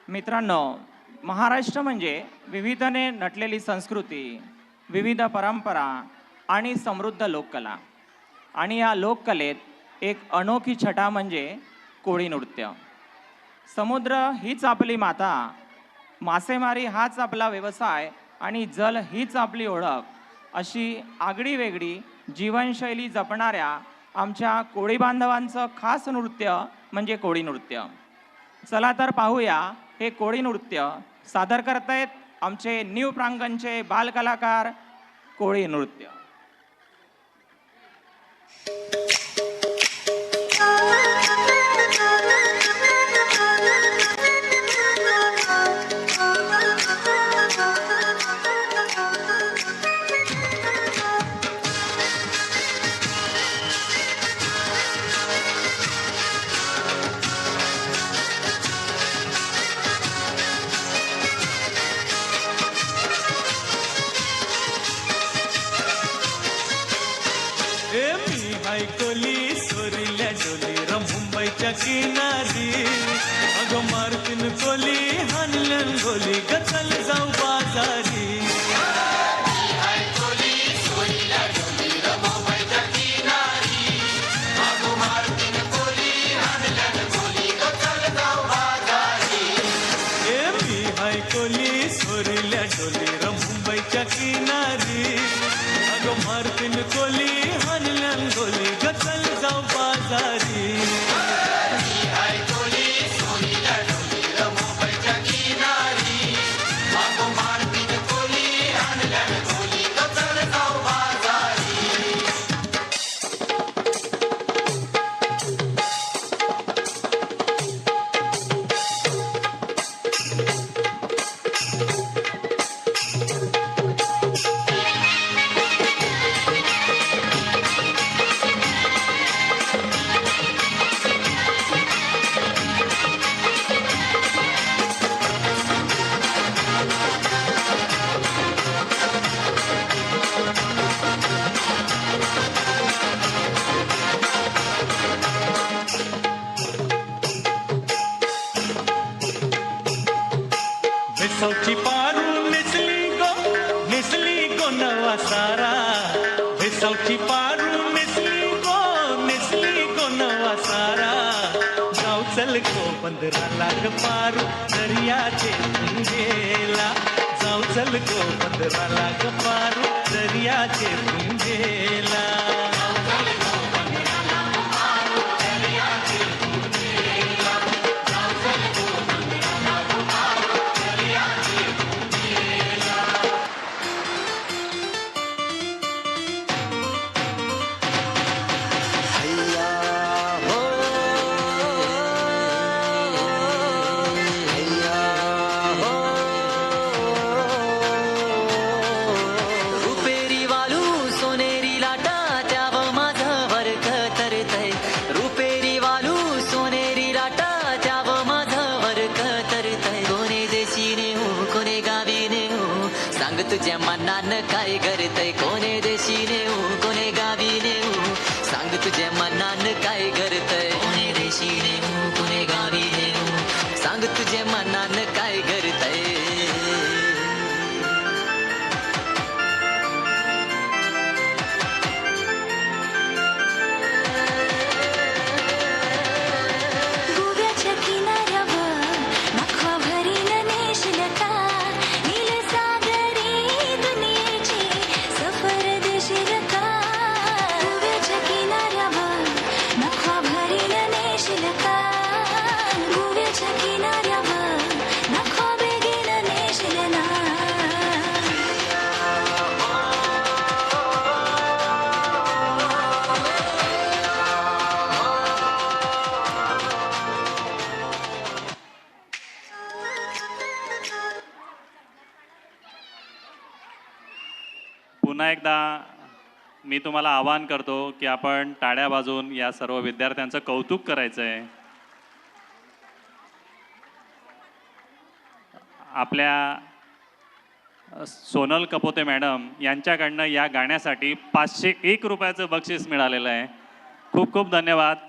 मित्रांनो, महाराष्ट्र म्हणजे विविधतेने नटलेली संस्कृती, विविध परंपरा आणि समृद्ध लोककला. आणि या लोककलेत एक अनोखी छटा म्हणजे कोळी नृत्य. समुद्र हीच आपली माता, मासेमारी हाच आपला व्यवसाय आणि जल हीच आपली ओळख, अशी आगळी वेगळी जीवनशैली जपणाऱ्या आमच्या कोळी बांधवांचं खास नृत्य म्हणजे कोळी नृत्य. चला तर पाहूया हे कोळी नृत्य सादर करतायत आमचे न्यू प्रांगणचे बालकलाकार कोळी नृत्य. कोली सोरील्या डोली र मुंबईच्या किनारी अगं मारतीन कोली हानलन गोली गचल जाऊ बाजारी. कोली सोरील्या डोली र मुंबईच्या किनारी अगं मारतीन कोली हानलन गोली गचल जाऊ बाजारी. भेसवची पारू नेसली गो नवा सारा. भेसवची पारू नेसली गो नवा सारा. जाऊ चल गो बंदरा लाग पारू दर्याचे पुंजेला. जाऊ चल गो बंदरा लाग पारू दर्याचे पुंजेला. तुझ्या मनानं काय करतय कोणे देशीने हो कोणे गावीने हो. सांग तुझ्या मनानं काय करतय कोणे देशीने हो कोणे गावीने हो. सांग तुझ्या मनानं काय करतय. पुन्हा एकदा मी तुम्हाला आवाहन करतो की आपण टाळ्या वाजवून या सर्व विद्यार्थ्यांचं कौतुक करायचं आहे. आपल्या सोनल कपोते मॅडम यांच्याकडनं या गाण्यासाठी 501 रुपयाचं बक्षीस मिळालेलं आहे. खूप खूप धन्यवाद.